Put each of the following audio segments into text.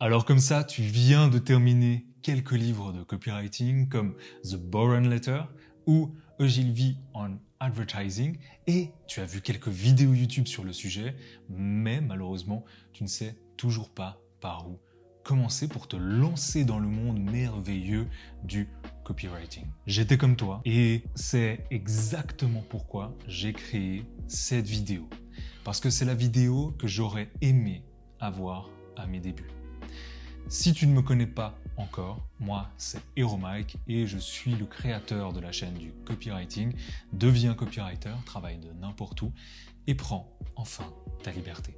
Alors comme ça, tu viens de terminer quelques livres de copywriting comme The Boron Letter ou Ogilvy on Advertising et tu as vu quelques vidéos YouTube sur le sujet, mais malheureusement, tu ne sais toujours pas par où commencer pour te lancer dans le monde merveilleux du copywriting. J'étais comme toi et c'est exactement pourquoi j'ai créé cette vidéo. Parce que c'est la vidéo que j'aurais aimé avoir à mes débuts. Si tu ne me connais pas encore, moi c'est Hero Mike et je suis le créateur de la chaîne du copywriting. Deviens copywriter, travaille de n'importe où et prends enfin ta liberté.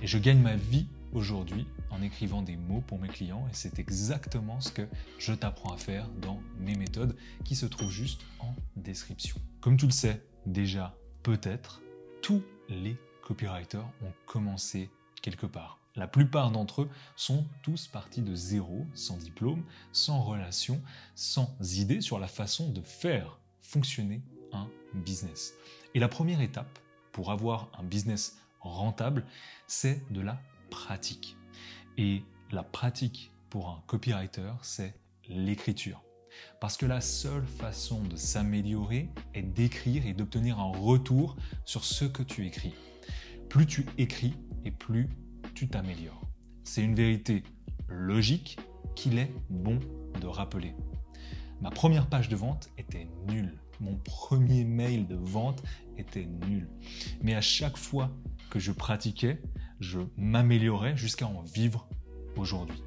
Et je gagne ma vie aujourd'hui en écrivant des mots pour mes clients et c'est exactement ce que je t'apprends à faire dans mes méthodes qui se trouvent juste en description. Comme tu le sais déjà peut-être, tous les copywriters ont commencé quelque part. La plupart d'entre eux sont tous partis de zéro, sans diplôme, sans relation, sans idée sur la façon de faire fonctionner un business. Et la première étape pour avoir un business rentable, c'est de la pratique. Et la pratique pour un copywriter, c'est l'écriture. Parce que la seule façon de s'améliorer est d'écrire et d'obtenir un retour sur ce que tu écris. Plus tu écris et plus tu t'améliores. C'est une vérité logique qu'il est bon de rappeler. Ma première page de vente était nulle. Mon premier mail de vente était nul. Mais à chaque fois que je pratiquais, je m'améliorais jusqu'à en vivre aujourd'hui.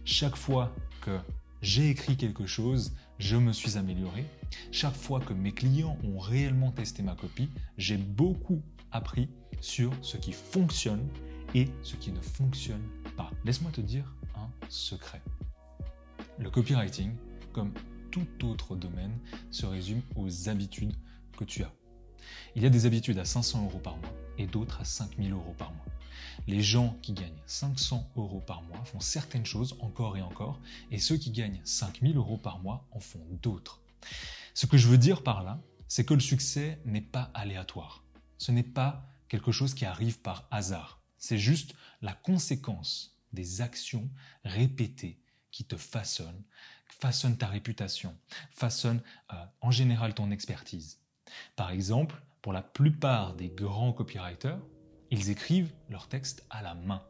Chaque fois que j'ai écrit quelque chose, je me suis amélioré. Chaque fois que mes clients ont réellement testé ma copie, j'ai beaucoup appris sur ce qui fonctionne et ce qui ne fonctionne pas. Laisse-moi te dire un secret. Le copywriting, comme tout autre domaine, se résume aux habitudes que tu as. Il y a des habitudes à 500 € par mois et d'autres à 5000 € par mois. Les gens qui gagnent 500 € par mois font certaines choses encore et encore, et ceux qui gagnent 5000 € par mois en font d'autres. Ce que je veux dire par là, c'est que le succès n'est pas aléatoire. Ce n'est pas quelque chose qui arrive par hasard. C'est juste la conséquence des actions répétées qui te façonnent ta réputation, façonnent en général ton expertise. Par exemple, pour la plupart des grands copywriters, ils écrivent leurs textes à la main.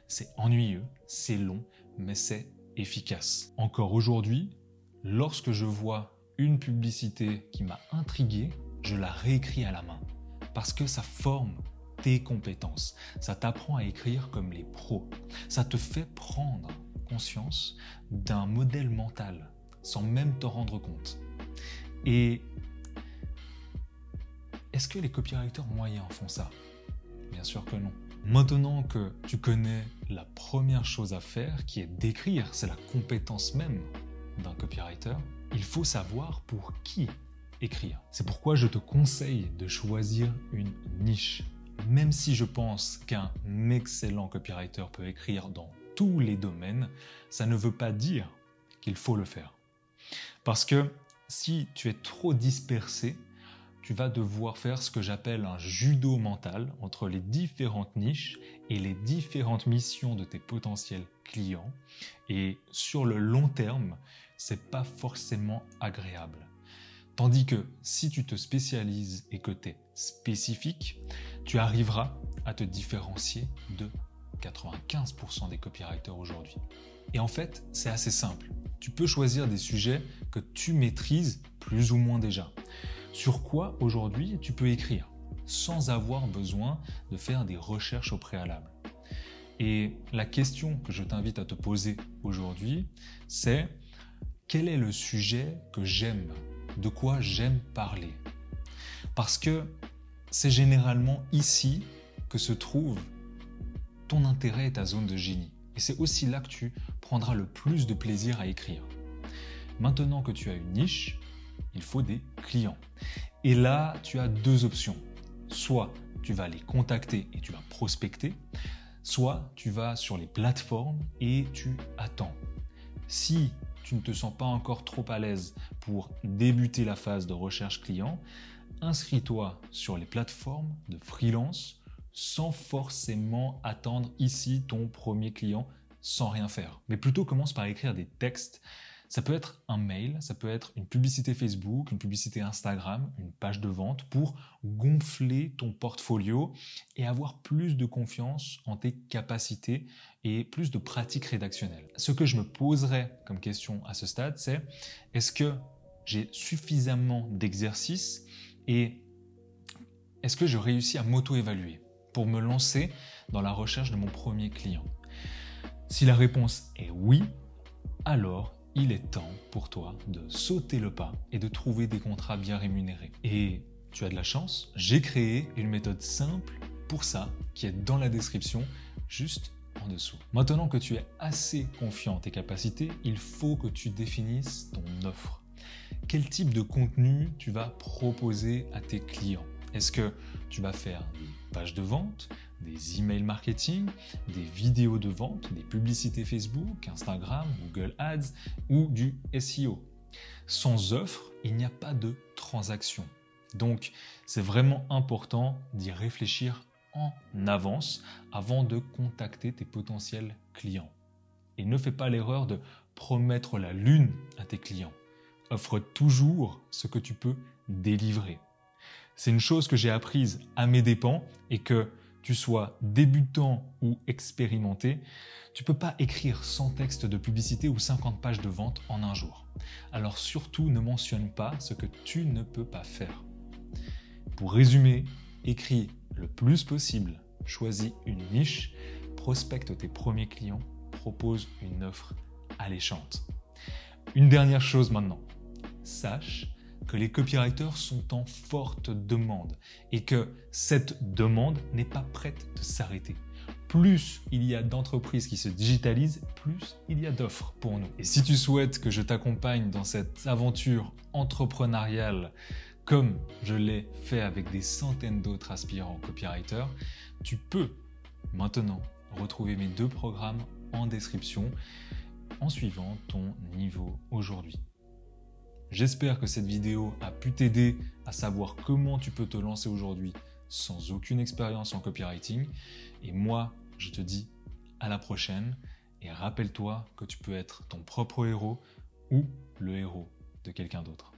C'est ennuyeux, c'est long, mais c'est efficace. Encore aujourd'hui, lorsque je vois une publicité qui m'a intrigué, je la réécris à la main parce que ça forme tes compétences. Ça t'apprend à écrire comme les pros. Ça te fait prendre conscience d'un modèle mental sans même t'en rendre compte. Et est-ce que les copywriters moyens font ça? Bien sûr que non. Maintenant que tu connais la première chose à faire, qui est d'écrire, c'est la compétence même d'un copywriter, il faut savoir pour qui écrire. C'est pourquoi je te conseille de choisir une niche. Même si je pense qu'un excellent copywriter peut écrire dans tous les domaines, ça ne veut pas dire qu'il faut le faire. Parce que si tu es trop dispersé, tu vas devoir faire ce que j'appelle un judo mental entre les différentes niches et les différentes missions de tes potentiels clients. Et sur le long terme, c'est pas forcément agréable. Tandis que si tu te spécialises et que tu es spécifique, tu arriveras à te différencier de 95% des copywriters aujourd'hui. Et en fait, c'est assez simple. Tu peux choisir des sujets que tu maîtrises plus ou moins déjà. Sur quoi aujourd'hui tu peux écrire sans avoir besoin de faire des recherches au préalable. Et la question que je t'invite à te poser aujourd'hui, c'est quel est le sujet que j'aime ? De quoi j'aime parler? Parce que c'est généralement ici que se trouve ton intérêt et ta zone de génie. Et c'est aussi là que tu prendras le plus de plaisir à écrire. Maintenant que tu as une niche, il faut des clients. Et là, tu as deux options. Soit tu vas les contacter et tu vas prospecter, soit tu vas sur les plateformes et tu attends. Si tu ne te sens pas encore trop à l'aise pour débuter la phase de recherche client, inscris-toi sur les plateformes de freelance sans forcément attendre ici ton premier client sans rien faire. Mais plutôt commence par écrire des textes. Ça peut être un mail, ça peut être une publicité Facebook, une publicité Instagram, une page de vente pour gonfler ton portfolio et avoir plus de confiance en tes capacités et plus de pratique rédactionnelle. Ce que je me poserais comme question à ce stade, c'est est-ce que j'ai suffisamment d'exercices et est-ce que je réussis à m'auto-évaluer pour me lancer dans la recherche de mon premier client? Si la réponse est oui, alors il est temps pour toi de sauter le pas et de trouver des contrats bien rémunérés. Et tu as de la chance, j'ai créé une méthode simple pour ça qui est dans la description juste en dessous. Maintenant que tu es assez confiant en tes capacités, il faut que tu définisses ton offre. Quel type de contenu tu vas proposer à tes clients? Est-ce que tu vas faire des pages de vente, des emails marketing, des vidéos de vente, des publicités Facebook, Instagram, Google Ads ou du SEO? Sans offre, il n'y a pas de transaction. Donc, c'est vraiment important d'y réfléchir en avance avant de contacter tes potentiels clients. Et ne fais pas l'erreur de promettre la lune à tes clients. Offre toujours ce que tu peux délivrer. C'est une chose que j'ai apprise à mes dépens et que tu sois débutant ou expérimenté, tu ne peux pas écrire 100 textes de publicité ou 50 pages de vente en un jour. Alors surtout, ne mentionne pas ce que tu ne peux pas faire. Pour résumer, écris le plus possible, choisis une niche, prospecte tes premiers clients, propose une offre alléchante. Une dernière chose maintenant, sache que les copywriters sont en forte demande et que cette demande n'est pas prête de s'arrêter. Plus il y a d'entreprises qui se digitalisent, plus il y a d'offres pour nous. Et si tu souhaites que je t'accompagne dans cette aventure entrepreneuriale comme je l'ai fait avec des centaines d'autres aspirants copywriters, tu peux maintenant retrouver mes 2 programmes en description en suivant ton niveau aujourd'hui. J'espère que cette vidéo a pu t'aider à savoir comment tu peux te lancer aujourd'hui sans aucune expérience en copywriting. Et moi, je te dis à la prochaine et rappelle-toi que tu peux être ton propre héros ou le héros de quelqu'un d'autre.